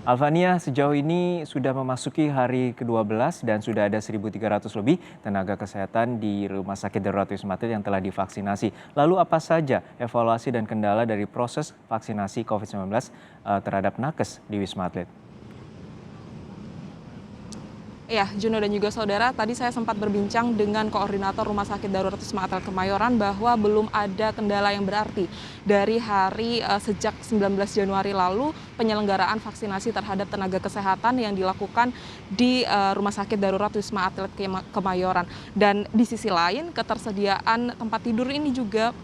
Alvania, sejauh ini sudah memasuki hari ke-12 dan sudah ada 1.300 lebih tenaga kesehatan di Rumah Sakit Darurat Wisma Atlet yang telah divaksinasi. Lalu apa saja evaluasi dan kendala dari proses vaksinasi COVID-19 terhadap nakes di Wisma Atlet? Ya, Juno dan juga saudara, tadi saya sempat berbincang dengan koordinator Rumah Sakit Darurat Wisma Atlet Kemayoran bahwa belum ada kendala yang berarti dari sejak 19 Januari lalu penyelenggaraan vaksinasi terhadap tenaga kesehatan yang dilakukan di Rumah Sakit Darurat Wisma Atlet Kemayoran. Dan di sisi lain, ketersediaan tempat tidur ini juga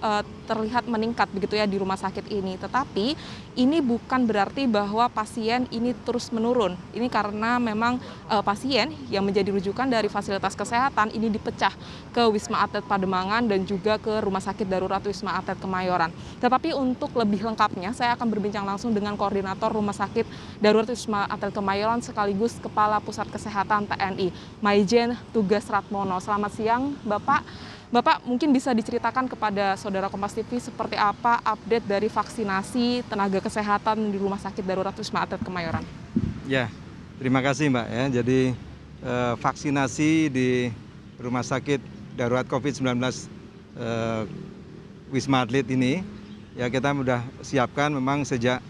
terlihat meningkat begitu ya di rumah sakit ini. Tetapi ini bukan berarti bahwa pasien ini terus menurun. Ini karena memang pasien yang menjadi rujukan dari fasilitas kesehatan ini dipecah ke Wisma Atlet Pademangan dan juga ke Rumah Sakit Darurat Wisma Atlet Kemayoran. Tetapi untuk lebih lengkapnya, saya akan berbincang langsung dengan koordinator Rumah Sakit Darurat Wisma Atlet Kemayoran sekaligus Kepala Pusat Kesehatan TNI, Maijen Tugas Ratmono. Selamat siang, Bapak. Bapak mungkin bisa diceritakan kepada saudara Kompas TV seperti apa update dari vaksinasi tenaga kesehatan di Rumah Sakit Darurat Wisma Atlet Kemayoran. Ya, terima kasih Mbak ya. Jadi vaksinasi di Rumah Sakit Darurat COVID-19 Wisma Atlet ini ya kita sudah siapkan memang sejak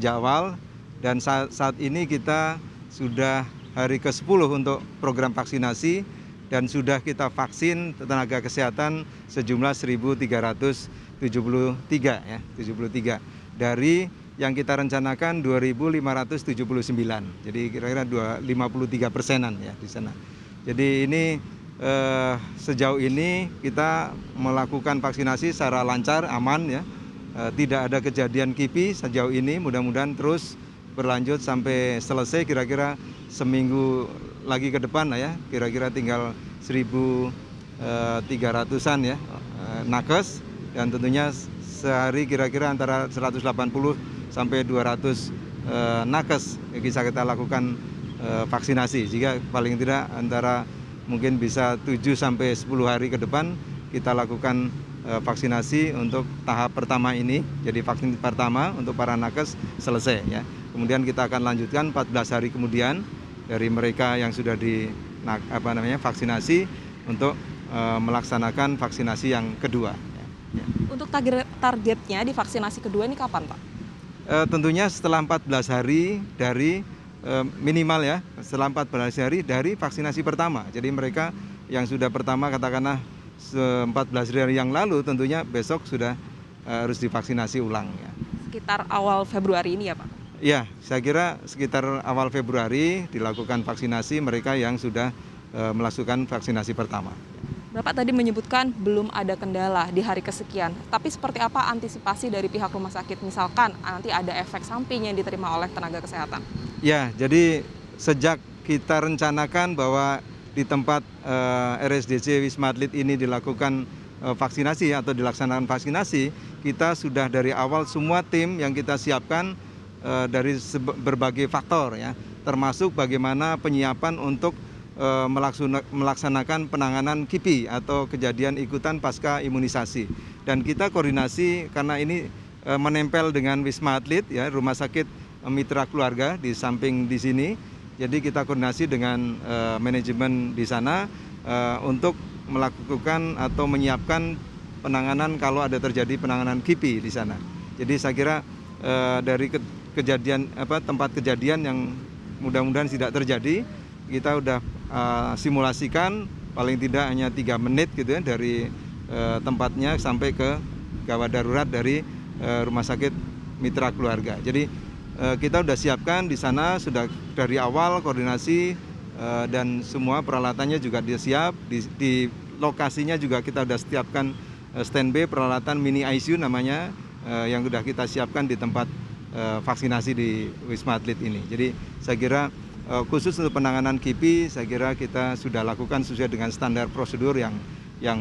awal dan saat ini kita sudah hari ke-10 untuk program vaksinasi dan sudah kita vaksin tenaga kesehatan sejumlah 1.373 ya, 73 dari yang kita rencanakan 2.579. Jadi kira-kira 53%-an ya di sana. Jadi ini sejauh ini kita melakukan vaksinasi secara lancar, aman ya. Tidak ada kejadian KIPI sejauh ini, mudah-mudahan terus berlanjut sampai selesai kira-kira seminggu lagi ke depan lah ya. Kira-kira tinggal 1.300-an ya nakes dan tentunya sehari kira-kira antara 180 sampai 200 nakes yang bisa kita lakukan vaksinasi. Jika paling tidak antara mungkin bisa 7 sampai 10 hari ke depan kita lakukan vaksinasi untuk tahap pertama ini. Jadi vaksin pertama untuk para nakes selesai ya. Kemudian kita akan lanjutkan 14 hari kemudian dari mereka yang sudah vaksinasi untuk melaksanakan vaksinasi yang kedua. Untuk targetnya di vaksinasi kedua ini kapan, Pak? Tentunya setelah 14 hari dari minimal ya, setelah 14 hari dari vaksinasi pertama. Jadi mereka yang sudah pertama katakanlah 14 hari yang lalu tentunya besok sudah harus divaksinasi ulang ya. Sekitar awal Februari ini ya, Pak? Ya, saya kira sekitar awal Februari dilakukan vaksinasi mereka yang sudah melakukan vaksinasi pertama. Bapak tadi menyebutkan belum ada kendala di hari kesekian, tapi seperti apa antisipasi dari pihak rumah sakit misalkan nanti ada efek samping yang diterima oleh tenaga kesehatan? Ya, jadi sejak kita rencanakan bahwa di tempat RSDC Wisma Atlet ini dilakukan vaksinasi atau dilaksanakan vaksinasi, kita sudah dari awal semua tim yang kita siapkan dari berbagai faktor ya, termasuk bagaimana penyiapan untuk melaksanakan penanganan KIPI atau kejadian ikutan pasca imunisasi. Dan kita koordinasi karena ini menempel dengan Wisma Atlet ya, rumah sakit mitra keluarga di samping di sini. Jadi kita koordinasi dengan manajemen di sana untuk melakukan atau menyiapkan penanganan kalau ada terjadi penanganan KIPI di sana. Jadi saya kira dari tempat kejadian yang mudah-mudahan tidak terjadi, kita udah simulasikan paling tidak hanya 3 menit gitu ya dari tempatnya sampai ke gawat darurat dari rumah sakit mitra keluarga. Jadi kita udah siapkan di sana sudah dari awal koordinasi dan semua peralatannya juga siap di lokasinya juga kita udah siapkan standby peralatan mini ICU namanya yang sudah kita siapkan di tempat vaksinasi di Wisma Atlet ini. Jadi saya kira khusus untuk penanganan KIPI, saya kira kita sudah lakukan sesuai dengan standar prosedur yang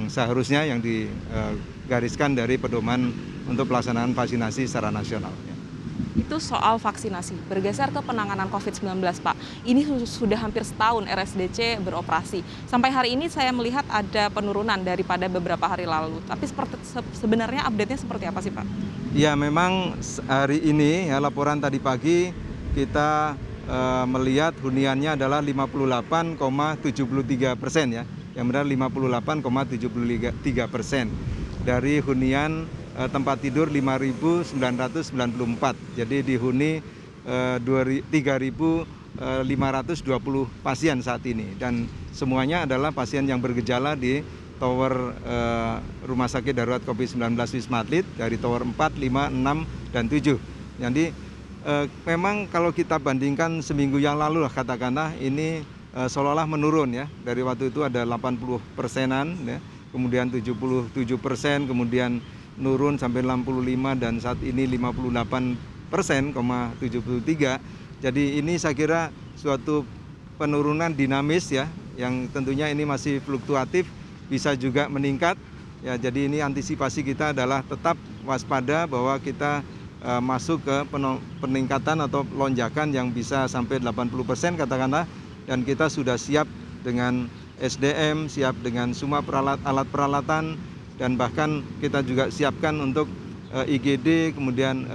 seharusnya yang digariskan dari pedoman untuk pelaksanaan vaksinasi secara nasional. Itu soal vaksinasi. Bergeser ke penanganan COVID-19, Pak. Ini sudah hampir setahun RSDC beroperasi. Sampai hari ini saya melihat ada penurunan daripada beberapa hari lalu. Tapi sebenarnya update-nya seperti apa sih, Pak? Ya, memang hari ini ya laporan tadi pagi kita melihat huniannya adalah 58,73% ya. Yang benar 58,73% dari hunian tempat tidur 5.994. Jadi dihuni 3.520 pasien saat ini, dan semuanya adalah pasien yang bergejala di tower Rumah Sakit Darurat COVID-19 Wisma Atlet dari tower 4, 5, 6, dan 7. Jadi memang kalau kita bandingkan seminggu yang lalu lah katakanlah, ini seolah-olah menurun ya. Dari waktu itu ada 80%-an ya, kemudian 77%, kemudian nurun sampai 65, dan saat ini 58%,73. Jadi ini saya kira suatu penurunan dinamis ya, yang tentunya ini masih fluktuatif, bisa juga meningkat ya. Jadi ini antisipasi kita adalah tetap waspada bahwa kita masuk ke peningkatan atau lonjakan yang bisa sampai 80% katakanlah, dan kita sudah siap dengan SDM, siap dengan semua alat peralatan, dan bahkan kita juga siapkan untuk IGD, kemudian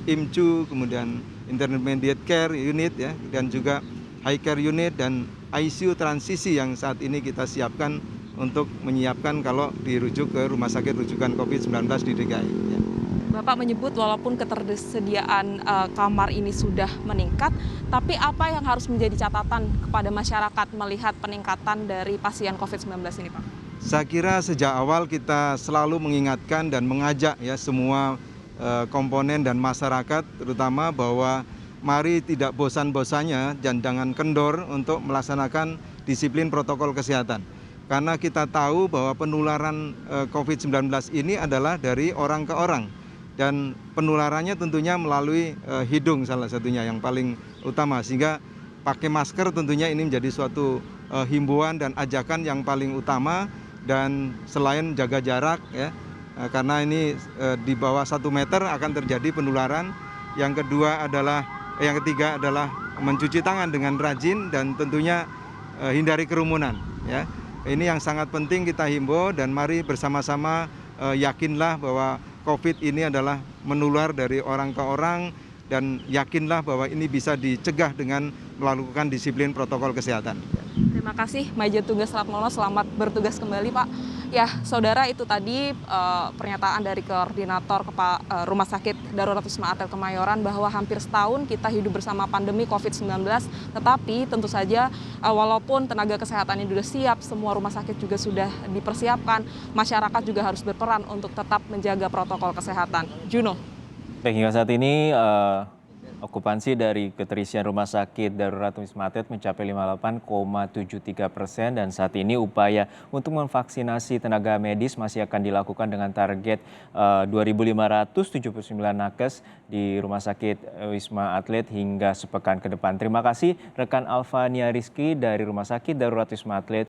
IMCU, kemudian Intermediate Care Unit ya, dan juga High Care Unit dan ICU transisi yang saat ini kita siapkan untuk menyiapkan kalau dirujuk ke rumah sakit rujukan COVID-19 di DKI. Ya. Bapak menyebut walaupun ketersediaan kamar ini sudah meningkat, tapi apa yang harus menjadi catatan kepada masyarakat melihat peningkatan dari pasien COVID-19 ini, Pak? Saya kira sejak awal kita selalu mengingatkan dan mengajak ya semua komponen dan masyarakat terutama bahwa mari tidak bosan-bosannya dan jangan kendor untuk melaksanakan disiplin protokol kesehatan. Karena kita tahu bahwa penularan COVID-19 ini adalah dari orang ke orang, dan penularannya tentunya melalui hidung salah satunya yang paling utama, sehingga pakai masker tentunya ini menjadi suatu himbauan dan ajakan yang paling utama. Dan selain jaga jarak ya, karena ini di bawah 1 meter akan terjadi penularan. Yang ketiga adalah mencuci tangan dengan rajin, dan tentunya hindari kerumunan ya. Ini yang sangat penting kita himbau, dan mari bersama-sama yakinlah bahwa COVID ini adalah menular dari orang ke orang, dan yakinlah bahwa ini bisa dicegah dengan melakukan disiplin protokol kesehatan. Terima kasih Majen Tugas Ratmono, selamat bertugas kembali Pak. Ya saudara, itu tadi pernyataan dari Koordinator Rumah Sakit Darurat Wisma Atlet Kemayoran bahwa hampir setahun kita hidup bersama pandemi COVID-19, tetapi tentu saja walaupun tenaga kesehatan ini sudah siap, semua rumah sakit juga sudah dipersiapkan, masyarakat juga harus berperan untuk tetap menjaga protokol kesehatan. Juno. Baik, hingga saat ini okupansi dari keterisian Rumah Sakit Darurat Wisma Atlet mencapai 58,73%, dan saat ini upaya untuk memvaksinasi tenaga medis masih akan dilakukan dengan target 2.579 nakes di Rumah Sakit Wisma Atlet hingga sepekan ke depan. Terima kasih rekan Alfania Rizky dari Rumah Sakit Darurat Wisma Atlet